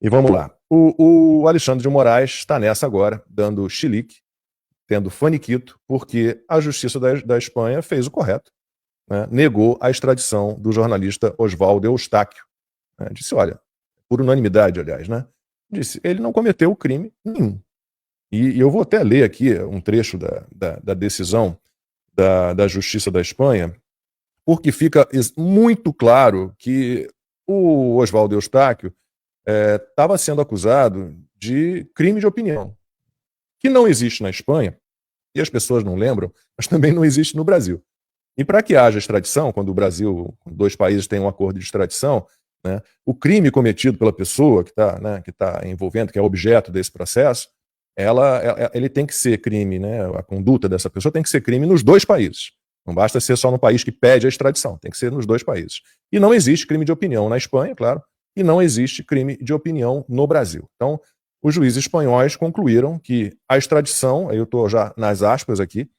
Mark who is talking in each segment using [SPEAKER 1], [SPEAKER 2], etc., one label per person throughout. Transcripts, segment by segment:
[SPEAKER 1] E vamos lá. O Alexandre de Moraes está nessa agora, dando chilique, tendo faniquito, porque a Justiça da Espanha fez o correto, né? Negou a extradição do jornalista Oswaldo Eustáquio. Né? Disse, olha, por unanimidade, aliás, né? Disse, ele não cometeu crime nenhum. E eu vou até ler aqui um trecho da decisão da Justiça da Espanha, porque fica muito claro que o Oswaldo Eustáquio estava sendo acusado de crime de opinião, que não existe na Espanha, e as pessoas não lembram, mas também não existe no Brasil. E para que haja extradição, quando o Brasil, dois países têm um acordo de extradição, né, o crime cometido pela pessoa que está envolvendo, que é objeto desse processo, ele tem que ser crime, né, a conduta dessa pessoa tem que ser crime nos dois países. Não basta ser só no país que pede a extradição, tem que ser nos dois países. E não existe crime de opinião na Espanha, claro, e não existe crime de opinião no Brasil. Então, os juízes espanhóis concluíram que a extradição, aí eu estou já nas aspas aqui,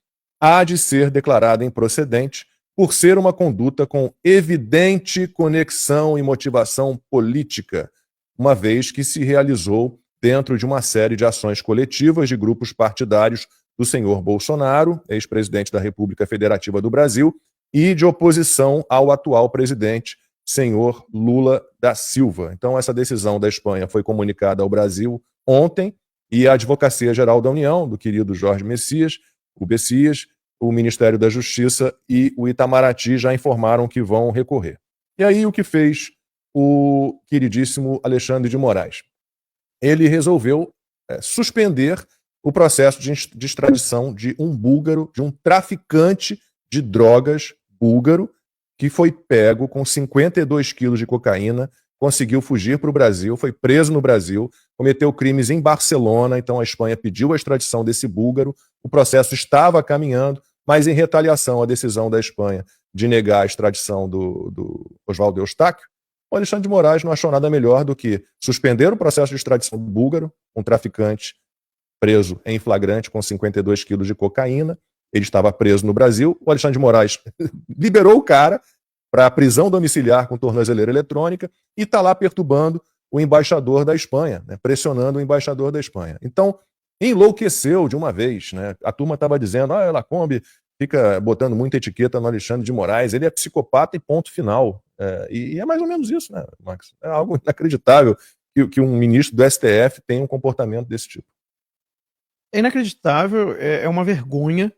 [SPEAKER 1] há de ser declarada improcedente por ser uma conduta com evidente conexão e motivação política, uma vez que se realizou dentro de uma série de ações coletivas de grupos partidários do senhor Bolsonaro, ex-presidente da República Federativa do Brasil, e de oposição ao atual presidente, senhor Lula da Silva. Então, essa decisão da Espanha foi comunicada ao Brasil ontem, e a Advocacia Geral da União, do querido Jorge Messias, o Ministério da Justiça e o Itamaraty já informaram que vão recorrer. E aí o que fez o queridíssimo Alexandre de Moraes? Ele resolveu suspender o processo de extradição de um búlgaro, de um traficante de drogas búlgaro, que foi pego com 52 quilos de cocaína, conseguiu fugir para o Brasil, foi preso no Brasil, cometeu crimes em Barcelona, então a Espanha pediu a extradição desse búlgaro, o processo estava caminhando, mas em retaliação à decisão da Espanha de negar a extradição do Oswaldo Eustáquio, o Alexandre de Moraes não achou nada melhor do que suspender o processo de extradição do búlgaro, um traficante preso em flagrante com 52 quilos de cocaína, ele estava preso no Brasil, o Alexandre de Moraes liberou o cara para a prisão domiciliar com tornozeleira eletrônica e está lá perturbando o embaixador da Espanha, né, pressionando o embaixador da Espanha. Então, enlouqueceu de uma vez. Né? A turma estava dizendo, a Lacombe fica botando muita etiqueta no Alexandre de Moraes, ele é psicopata e ponto final. E é mais ou menos isso, né, Max? É algo inacreditável que um ministro do STF tenha um comportamento desse tipo.
[SPEAKER 2] É inacreditável, é uma vergonha,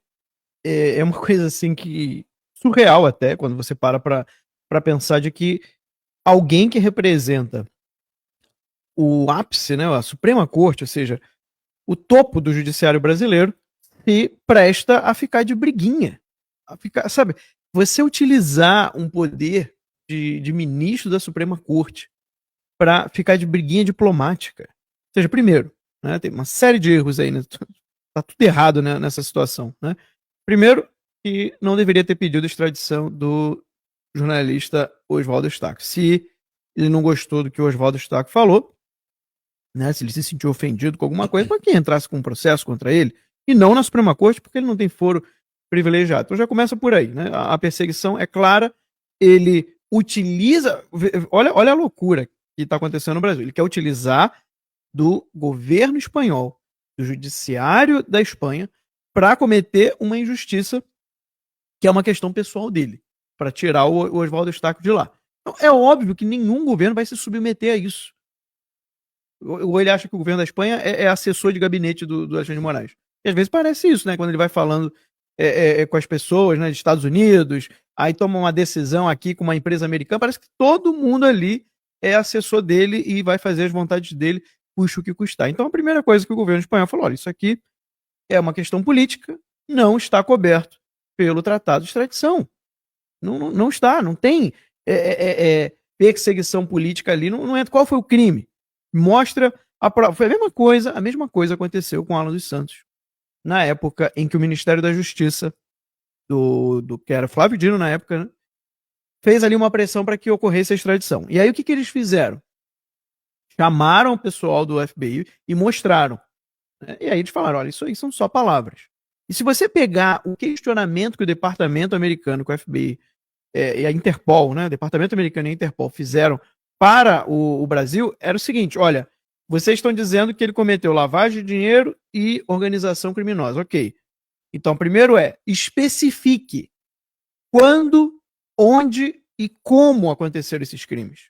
[SPEAKER 2] é uma coisa assim que surreal até, quando você para pensar de que alguém que representa o ápice, né, a Suprema Corte, ou seja, o topo do judiciário brasileiro, se presta a ficar de briguinha. A ficar, sabe, você utilizar um poder de ministro da Suprema Corte para ficar de briguinha diplomática. Ou seja, primeiro, né, tem uma série de erros aí, né, tá tudo errado, né, nessa situação. Né? Primeiro, que não deveria ter pedido a extradição do jornalista Oswaldo Eustáquio. Se ele não gostou do que o Oswaldo Eustáquio falou, né, se ele se sentiu ofendido com alguma coisa, para que entrasse com um processo contra ele, e não na Suprema Corte, porque ele não tem foro privilegiado. Então já começa por aí. Né? A perseguição é clara, ele utiliza... Olha a loucura que está acontecendo no Brasil. Ele quer utilizar do governo espanhol, do judiciário da Espanha, para cometer uma injustiça que é uma questão pessoal dele, para tirar o Oswaldo Eustáquio de lá. Então, é óbvio que nenhum governo vai se submeter a isso. Ou ele acha que o governo da Espanha é assessor de gabinete do Alexandre de Moraes. E às vezes parece isso, né? Quando ele vai falando com as pessoas, né, dos Estados Unidos, aí toma uma decisão aqui com uma empresa americana, parece que todo mundo ali é assessor dele e vai fazer as vontades dele, custe o que custar. Então a primeira coisa que o governo espanhol falou, olha, isso aqui é uma questão política, não está coberto pelo tratado de extradição. Não está, não tem perseguição política ali, não entra. Qual foi o crime? Mostra a prova. Foi a mesma coisa aconteceu com Alan dos Santos, na época em que o Ministério da Justiça, que era Flávio Dino na época, né, fez ali uma pressão para que ocorresse a extradição. E aí o que eles fizeram? Chamaram o pessoal do FBI e mostraram. Né? E aí eles falaram, olha, isso aí são só palavras. E se você pegar o questionamento que o Departamento Americano, com o FBI e a Interpol, né, o Departamento Americano e a Interpol fizeram para o Brasil, era o seguinte, olha, vocês estão dizendo que ele cometeu lavagem de dinheiro e organização criminosa. Ok. Então, primeiro especifique quando, onde e como aconteceram esses crimes.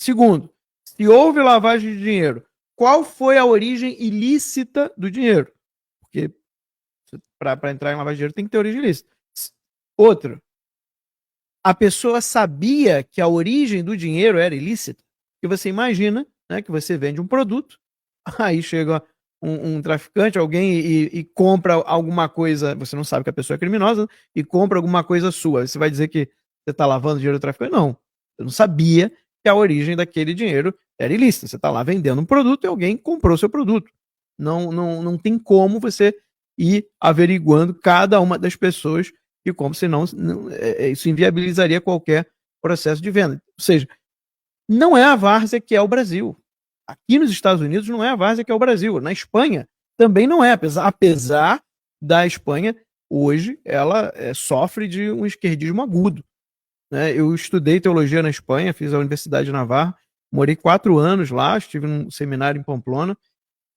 [SPEAKER 2] Segundo, se houve lavagem de dinheiro, qual foi a origem ilícita do dinheiro? Porque para entrar em lavagem de dinheiro tem que ter origem ilícita. Outro, a pessoa sabia que a origem do dinheiro era ilícita? Porque você imagina, né, que você vende um produto, aí chega um traficante, alguém e compra alguma coisa, você não sabe que a pessoa é criminosa, e compra alguma coisa sua. Você vai dizer que você está lavando dinheiro do traficante? Não. Você não sabia que a origem daquele dinheiro era ilícita. Você está lá vendendo um produto e alguém comprou seu produto. Não tem como você ir averiguando cada uma das pessoas que compram, senão isso inviabilizaria qualquer processo de venda. Ou seja, não é a várzea que é o Brasil. Aqui nos Estados Unidos não é a várzea que é o Brasil. Na Espanha também não é. Apesar da Espanha, hoje, ela sofre de um esquerdismo agudo. Né? Eu estudei teologia na Espanha, fiz a Universidade de Navarra, morei 4 anos lá, estive num seminário em Pamplona,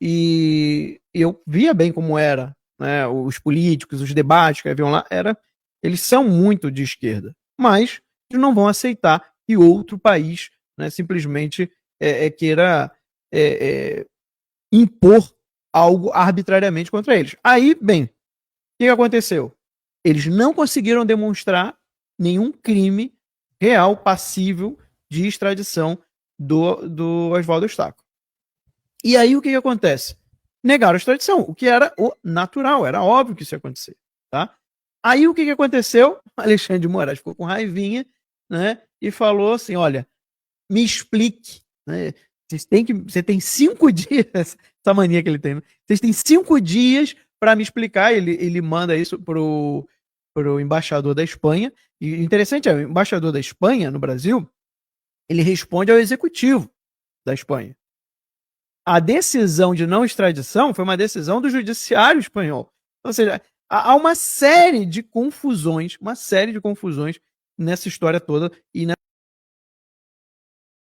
[SPEAKER 2] e eu via bem como era, né? Os políticos, os debates que haviam lá, eles são muito de esquerda, mas eles não vão aceitar que outro país, né, simplesmente queira impor algo arbitrariamente contra eles. Aí, bem, o que aconteceu? Eles não conseguiram demonstrar nenhum crime real passível de extradição do Oswaldo Eustáquio. E aí o que acontece? Negaram a extradição, o que era o natural, era óbvio que isso ia acontecer. Tá? Aí o que aconteceu? Alexandre de Moraes ficou com raivinha, né, e falou assim, olha, me explique, né, você tem 5 dias, essa mania que ele tem, né? Vocês têm 5 dias para me explicar. Ele manda isso pro embaixador da Espanha. E interessante o embaixador da Espanha no Brasil, ele responde ao executivo da Espanha. A decisão de não extradição foi uma decisão do judiciário espanhol. Ou seja, há uma série de confusões nessa história toda, e